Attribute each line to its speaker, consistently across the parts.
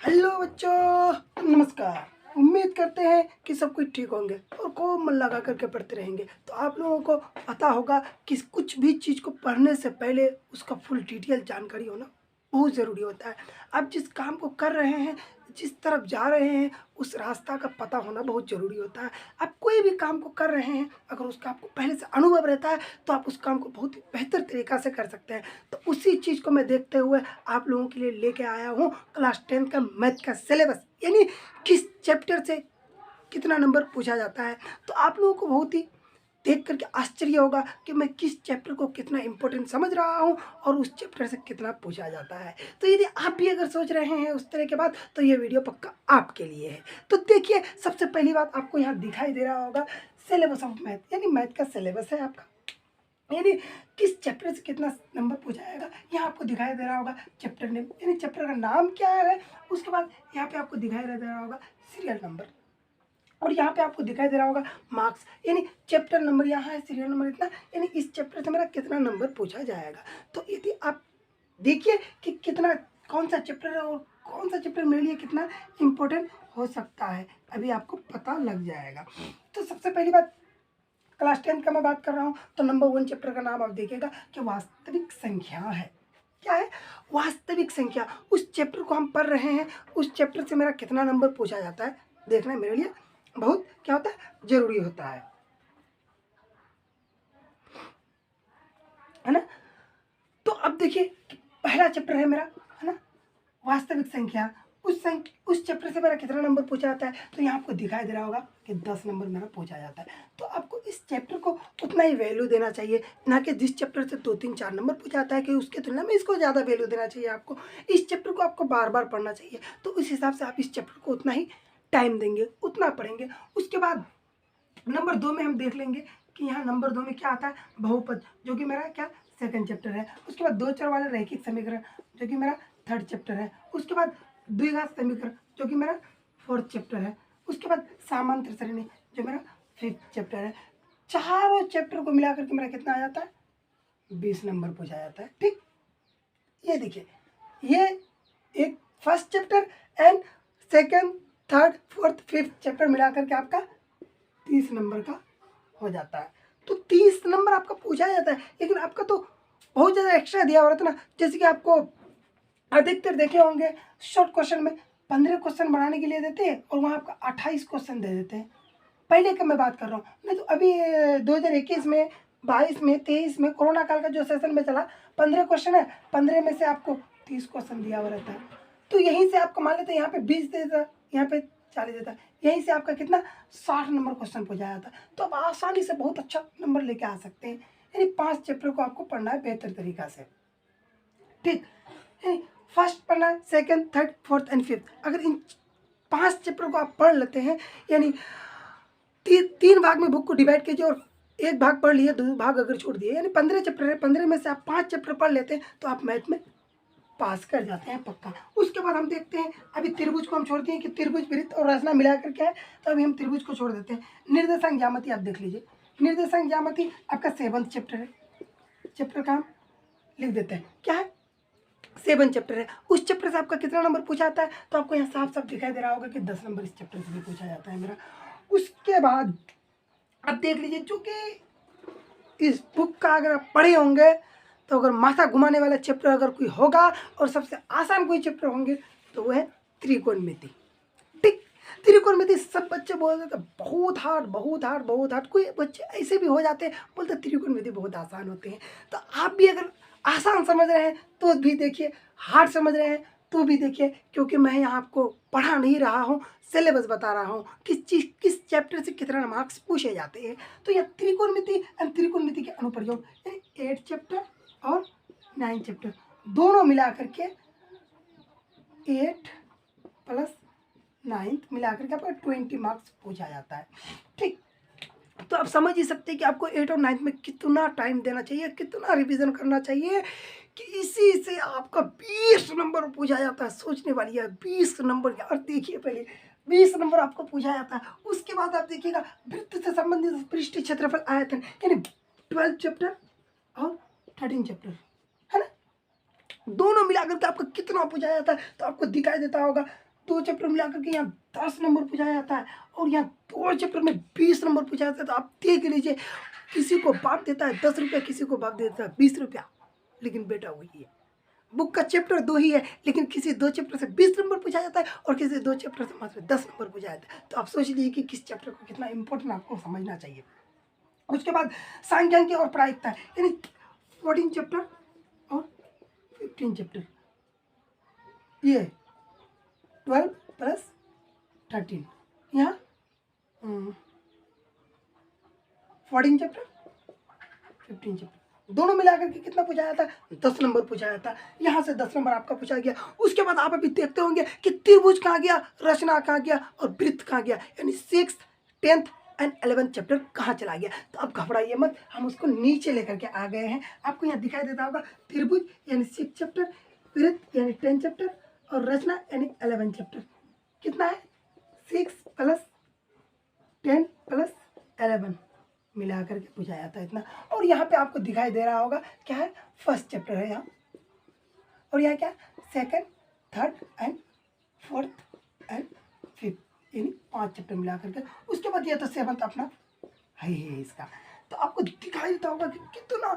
Speaker 1: Hello बच्चों, नमस्कार। उम्मीद करते हैं कि सब कुछ ठीक होंगे और खूब मन लगा करके पढ़ते रहेंगे। तो आप लोगों को पता होगा कि कुछ भी चीज़ को पढ़ने से पहले उसका फुल डिटेल जानकारी होना बहुत ज़रूरी होता है। आप जिस काम को कर रहे हैं, जिस तरफ जा रहे हैं, उस रास्ता का पता होना बहुत ज़रूरी होता है। आप कोई भी काम को कर रहे हैं, अगर उसका आपको पहले से अनुभव रहता है तो आप उस काम को बहुत ही बेहतर तरीक़ा से कर सकते हैं। तो उसी चीज़ को मैं देखते हुए आप लोगों के लिए लेके आया हूँ क्लास 10 का मैथ का सिलेबस, यानी किस चैप्टर से कितना नंबर पूछा जाता है। तो आप लोगों को बहुत ही देख करके आश्चर्य होगा कि मैं किस चैप्टर को कितना इंपॉर्टेंट समझ रहा हूँ और उस चैप्टर से कितना पूछा जाता है। तो यदि आप भी अगर सोच रहे हैं उस तरह के बात, तो ये वीडियो पक्का आपके लिए है। तो देखिए, सबसे पहली बात आपको यहाँ दिखाई दे रहा होगा सिलेबस ऑफ मैथ, यानी मैथ का सिलेबस है आपका, यानी किस चैप्टर से कितना नंबर पूछा जाएगा। यहाँ आपको दिखाई दे रहा होगा चैप्टर नेम, यानी चैप्टर का नाम क्या है। उसके बाद यहाँ पे आपको दिखाई दे रहा होगा सीरियल नंबर, और यहाँ पे आपको दिखाई दे रहा होगा मार्क्स, यानी चैप्टर नंबर यहाँ है, सीरियल नंबर इतना, यानी इस चैप्टर से मेरा कितना नंबर पूछा जाएगा। तो यदि आप देखिए कि कितना कौन सा चैप्टर है और कौन सा चैप्टर मेरे लिए कितना इम्पोर्टेंट हो सकता है, अभी आपको पता लग जाएगा। तो सबसे पहली बात, क्लास 10 का मैं बात कर रहा हूँ, तो नंबर 1 चैप्टर का नाम आप देखिएगा कि वास्तविक संख्या है। क्या है? वास्तविक संख्या। उस चैप्टर को हम पढ़ रहे हैं, उस चैप्टर से मेरा कितना नंबर पूछा जाता है देखना मेरे लिए बहुत क्या होता है, जरूरी होता है ना। तो अब देखिए, पहला चैप्टर है मेरा, है ना, वास्तविक संख्या। उस चैप्टर से मेरा कितना नंबर पूछा जाता है, तो यहाँ आपको दिखाई दे रहा होगा कि 10 नंबर मेरा पूछा जाता है। तो आपको इस चैप्टर को उतना ही वैल्यू देना चाहिए, ना कि जिस चैप्टर से 2-3-4 नंबर पूछा जाता है कि उसके तुलना में इसको ज़्यादा वैल्यू देना चाहिए। आपको इस चैप्टर को आपको बार बार पढ़ना चाहिए, तो उस हिसाब से आप इस चैप्टर को उतना ही टाइम देंगे, उतना पढ़ेंगे। उसके बाद नंबर 2 में हम देख लेंगे कि यहाँ नंबर 2 में क्या आता है, बहुपद, जो कि मेरा क्या सेकंड चैप्टर है। उसके बाद दो चर वाले रैखिक समीकरण, जो कि मेरा थर्ड चैप्टर है। उसके बाद द्विघात समीकरण, जो कि मेरा फोर्थ चैप्टर है। उसके बाद समांतर श्रेणी, जो मेरा फिफ्थ चैप्टर है। चारों चैप्टर को मिलाकर के मेरा कितना आ जाता है, 20 नंबर पूछा जाता है। ठीक, ये देखिए, ये एक first chapter and second, third, fourth, fifth chapter मिलाकर के आपका 30 नंबर का हो जाता है। तो 30 नंबर आपका पूछा जाता है, लेकिन आपका तो बहुत ज़्यादा एक्स्ट्रा दिया हुआ रहता है ना। जैसे कि आपको अधिकतर देखे होंगे शॉर्ट क्वेश्चन में 15 क्वेश्चन बनाने के लिए देते हैं और वहाँ आपका 28 क्वेश्चन दे देते हैं। पहले का मैं बात कर रहा हूँ, नहीं तो अभी 2021 में, 22 में, 23 में कोरोना काल का जो सेशन में चला, 15 क्वेश्चन है, 15 में से आपको 30 क्वेश्चन दिया हुआ रहता है। तो यहीं से आपको मान लेते हैं यहाँ पे 20 देता है, यहाँ पे 40 देता है, यहीं से आपका कितना 60 नंबर क्वेश्चन पूछा जाता है। तो आप आसानी से बहुत अच्छा नंबर लेके आ सकते हैं। यानी 5 चैप्टर को आपको पढ़ना है बेहतर तरीका से। ठीक, यानी फर्स्ट पढ़ना है, second, third, fourth and fifth. अगर इन 5 चैप्टर को आप पढ़ लेते हैं, यानी तीन भाग में बुक को डिवाइड कीजिए और एक भाग पढ़ लिए, दो भाग अगर छोड़ दिए, यानी 15 चैप्टर है, 15 में से आप 5 चैप्टर पढ़ लेते हैं तो आप मैथ में पास कर जाते हैं पक्का। उसके बाद हम देखते हैं, अभी त्रिभुज को हम छोड़ते हैं कि त्रिभुज, वृत्त और रचना मिलाकर क्या है, तो अभी हम त्रिभुज को छोड़ देते हैं। निर्देशांक ज्यामिति आप देख लीजिए, निर्देशांक ज्यामिति आपका 7th चैप्टर है। चैप्टर का हम लिख देते हैं, क्या है, 7 चैप्टर है। उस चैप्टर से आपका कितना नंबर पूछा जाता है, तो आपको यहाँ साफ साफ दिखाई दे रहा होगा कि 10 नंबर इस चैप्टर से भी पूछा जाता है मेरा। उसके बाद अब देख लीजिए, चूंकि इस बुक का अगर आप पढ़े होंगे, तो अगर माथा घुमाने वाला चैप्टर अगर कोई होगा और सबसे आसान कोई चैप्टर होंगे तो वो है त्रिकोणमिति। ठीक, त्रिकोणमिति सब बच्चे बोलते थे बहुत हार्ड, बहुत हार्ड, बहुत हार्ड। कोई बच्चे ऐसे भी हो जाते हैं, बोलते त्रिकोणमिति बहुत आसान होते हैं। तो आप भी अगर आसान समझ रहे हैं तो भी देखिए, हार्ड समझ रहे हैं तो भी देखिए, क्योंकि मैं यहाँ आपको पढ़ा नहीं रहा हूँ, सिलेबस बता रहा हूँ किस चैप्टर से कितना मार्क्स पूछे जाते हैं। तो यह त्रिकोणमिति एंड त्रिकोणमिति के अनुप्रयोग, 8 चैप्टर और 9 चैप्टर दोनों मिला करके 8 प्लस 9 मिला करके आपका 20 मार्क्स पूछा जाता है। ठीक, तो आप समझ ही सकते हैं कि आपको 8 और 9 में कितना टाइम देना चाहिए, कितना रिवीजन करना चाहिए कि इसी से आपका 20 नंबर पूछा जाता है। सोचने वाली है, 20 नंबर यार, देखिए पहले 20 नंबर आपको पूछा जाता है। उसके बाद आप देखिएगा वृत्त से संबंधित पृष्ठ क्षेत्रफल आयतन, यानी 12 चैप्टर और 13 चैप्टर, है ना, दोनों मिलाकर के आपको कितना पूछा जाता है। तो आपको दिखाई देता होगा 2 चैप्टर मिलाकर के यहाँ 10 नंबर पूछा जाता है और यहाँ 2 चैप्टर में 20 नंबर पूछा जाता है। तो आप देख लीजिए, किसी को बाप देता है 10 रुपया, किसी को बाप देता है 20 रुपया, लेकिन बेटा वही है, बुक का चैप्टर 2 ही है, लेकिन किसी 2 चैप्टर से 20 नंबर पूछा जाता है और किसी 2 चैप्टर से मात्र 10 नंबर पूछा जाता है। तो आप सोच लीजिए कि किस चैप्टर को कितना इंपॉर्टेंट आपको समझना चाहिए। उसके बाद सांख्यिकी और प्रायिकता, यानी 14 चैप्टर और 15 चैप्टर, ये 12 प्लस 13, यहाँ 14 चैप्टर 15 चैप्टर, दोनों मिलाकर के कितना पूछा जाता है? 10 नंबर पूछा जाता है। यहाँ से 10 नंबर आपका पूछा गया। उसके बाद आप अभी देखते होंगे कि त्रिभुज कहाँ गया, रचना कहाँ गया और वृत्त कहाँ गया, यानी 6th 10th and 11th chapter कहाँ चला गया। तो अब घबराइए मत, हम उसको नीचे लेकर के आ गए हैं। आपको यहाँ दिखाई देता होगा त्रिभुज यानी 6 चैप्टर, वृत्त यानी 10 चैप्टर और रचना यानी 11 चैप्टर। कितना है? 6 प्लस 10 प्लस 11 मिला करके पूछा जाता है इतना। और यहाँ पे आपको दिखाई दे रहा होगा क्या है, फर्स्ट चैप्टर है यहाँ, और यहाँ क्या है, second, third and fourth and fifth, यानी 5 चैप्टर मिला करके। उसके बाद ये तो 7th अपना है ही इसका। तो आपको दिखाई देता होगा कि कितना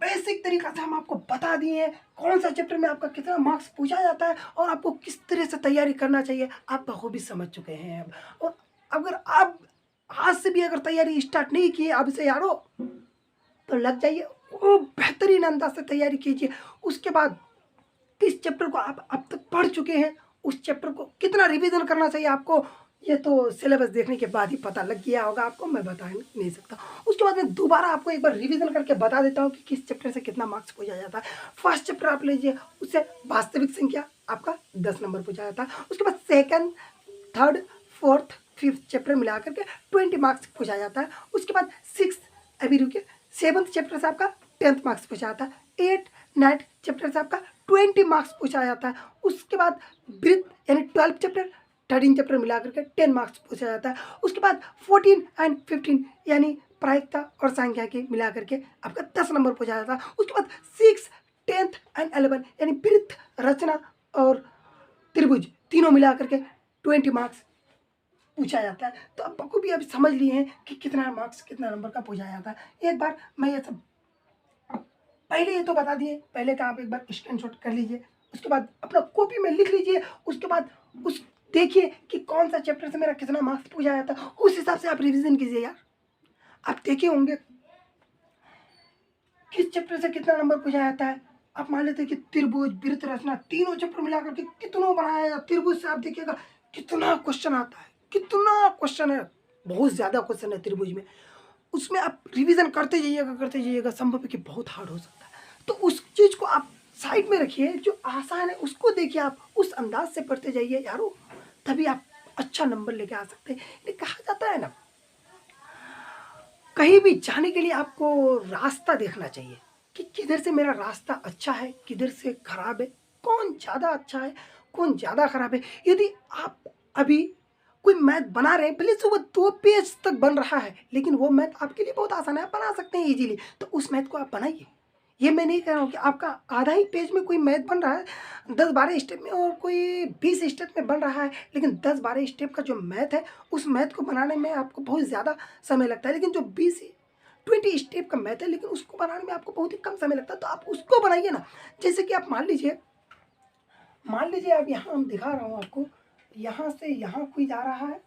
Speaker 1: बेसिक तरीका से हम आपको बता दिए हैं कौन सा चैप्टर में आपका कितना मार्क्स पूछा जाता है और आपको किस तरह से तैयारी करना चाहिए, आप बखूबी समझ चुके हैं अब। और अगर आप आज से भी अगर तैयारी स्टार्ट नहीं की है अब से यारो, तो लग जाइए, वो बेहतरीन अंदाज से तैयारी कीजिए। उसके बाद किस चैप्टर को आप अब तक पढ़ चुके हैं, उस चैप्टर को कितना रिवीजन करना चाहिए आपको, ये तो सिलेबस देखने के बाद ही पता लग गया होगा आपको, मैं बता नहीं सकता। उसके बाद मैं दोबारा आपको एक बार रिवीजन करके बता देता हूँ कि किस चैप्टर से कितना मार्क्स पूछा जाता है। फर्स्ट चैप्टर आप लीजिए, उससे वास्तविक संख्या आपका 10 नंबर पूछा जाता है। उसके बाद second, third, fourth, 5th chapter मिला करके 20 मार्क्स पूछा जाता है। उसके बाद 6th, अभी रुकिए, 7th चैप्टर से आपका 10th मार्क्स पूछा जाता है। 8th 9th चैप्टर से आपका 20 मार्क्स पूछा जाता है। उसके बाद वृत्त यानी 12th चैप्टर 13 चैप्टर मिला करके 10 मार्क्स पूछा जाता है। उसके बाद 14 एंड 15 यानी प्रायिकता और सांख्यिकी मिला करके आपका 10 नंबर पूछा जाता है। उसके बाद 6, 10th एंड 11 यानी वृत्त, रचना और त्रिभुज तीनों मिला करके 20 मार्क्स पूछा जाता है। तो आप को भी अभी समझ लिए हैं कि कितना मार्क्स कितना नंबर का पूछा जाता है। एक बार मैं ये सब पहले ये तो बता दिए, पहले का आप एक बार स्क्रीनशॉट कर लीजिए, उसके बाद अपना कॉपी में लिख लीजिए। उसके बाद उस देखिए कि कौन सा चैप्टर से मेरा कितना मार्क्स पूछा जाता है, उस हिसाब से आप रिवीजन कीजिए यार। आप देखे होंगे किस चैप्टर से कितना नंबर पूछा जाता है। आप मान लेते हैं कि त्रिभुज, वृत्त, रचना तीनों चैप्टर मिलाकर के कितना बनाया जाता है। त्रिभुज से आप देखिएगा कितना क्वेश्चन आता है, कितना क्वेश्चन है, बहुत ज़्यादा क्वेश्चन है त्रिभुज में। उसमें आप रिवीजन करते जाइएगा, संभव है कि बहुत हार्ड हो सकता है। तो उस चीज़ को आप साइड में रखिए, जो आसान है उसको देखिए, आप उस अंदाज से पढ़ते जाइए यारो, तभी आप अच्छा नंबर लेके आ सकते हैं। ये कहा जाता है ना, कहीं भी जाने के लिए आपको रास्ता देखना चाहिए कि किधर से मेरा रास्ता अच्छा है, किधर से खराब है, कौन ज़्यादा अच्छा है, कौन ज़्यादा खराब है। यदि आप अभी कोई मैथ बना रहे हैं, भले से वो 2 पेज तक बन रहा है, लेकिन वो मैथ आपके लिए बहुत आसान है, आप बना सकते हैं इजीली, तो उस मैथ को आप बनाइए। ये मैं नहीं कह रहा हूँ कि आपका आधा ही पेज में कोई मैथ बन रहा है 10-12 स्टेप में और कोई 20 स्टेप में बन रहा है, लेकिन 10-12 स्टेप का जो मैथ है उस मैथ को बनाने में आपको बहुत ज़्यादा समय लगता है। लेकिन जो 20 स्टेप का मैथ है, लेकिन उसको बनाने में आपको बहुत ही कम समय लगता है, तो आप उसको बनाइए ना। जैसे कि आप मान लीजिए अब यहाँ हम दिखा रहा हूँ आपको, यहाँ से यहाँ कोई जा रहा है,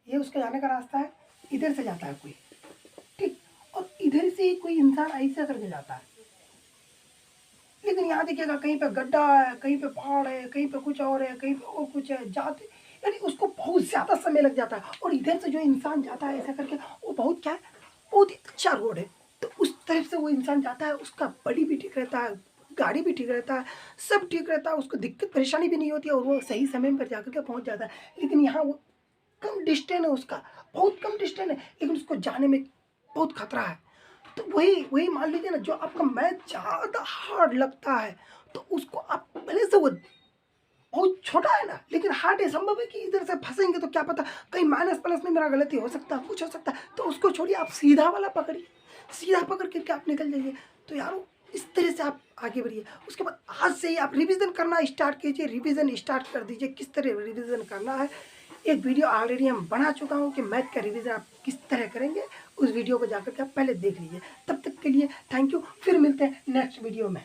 Speaker 1: ये उसका जाने का रास्ता है, इधर से जाता है कोई, ठीक, और इधर से कोई इंसान ऐसे करके जाता है। लेकिन यहाँ देखिएगा कहीं पे गड्ढा है, कहीं पे पहाड़ है, कहीं पे कुछ और है, कहीं पे और कुछ है, जाते यानी उसको बहुत ज़्यादा समय लग जाता है। और इधर से जो इंसान जाता है ऐसा करके, वो बहुत क्या है, बहुत ही अच्छा रोड है, तो उस तरफ से वो इंसान जाता है, उसका बॉडी भी ठीक रहता है, गाड़ी भी ठीक रहता है, सब ठीक रहता है, उसको दिक्कत परेशानी भी नहीं होती है और वो सही समय पर जाकर के पहुँच जाता है। लेकिन यहाँ वो कम डिस्टेंस है, उसका बहुत कम डिस्टेंस है, लेकिन उसको जाने में बहुत खतरा है। तो वही मान लीजिए ना, जो आपका मैथ ज़्यादा हार्ड लगता है, तो उसको आप भले से वो बहुत छोटा है ना, लेकिन हार्ड है, संभव है कि इधर से फंसेंगे तो क्या पता कहीं माइनस प्लस में मेरा गलती हो सकता है, कुछ हो सकता है, तो उसको छोड़िए, आप सीधा वाला पकड़िए, सीधा पकड़ करके आप निकल जाइए। तो यारो इस तरह से आप आगे बढ़िए। उसके बाद आज से ही आप रिवीजन करना स्टार्ट कीजिए, रिवीजन स्टार्ट कर दीजिए। किस तरह रिवीजन करना है, एक वीडियो ऑलरेडी हम बना चुका हूँ कि मैथ का रिवीजन आप किस तरह करेंगे, उस वीडियो को जाकर के आप पहले देख लीजिए। तब तक के लिए थैंक यू, फिर मिलते हैं नेक्स्ट वीडियो में।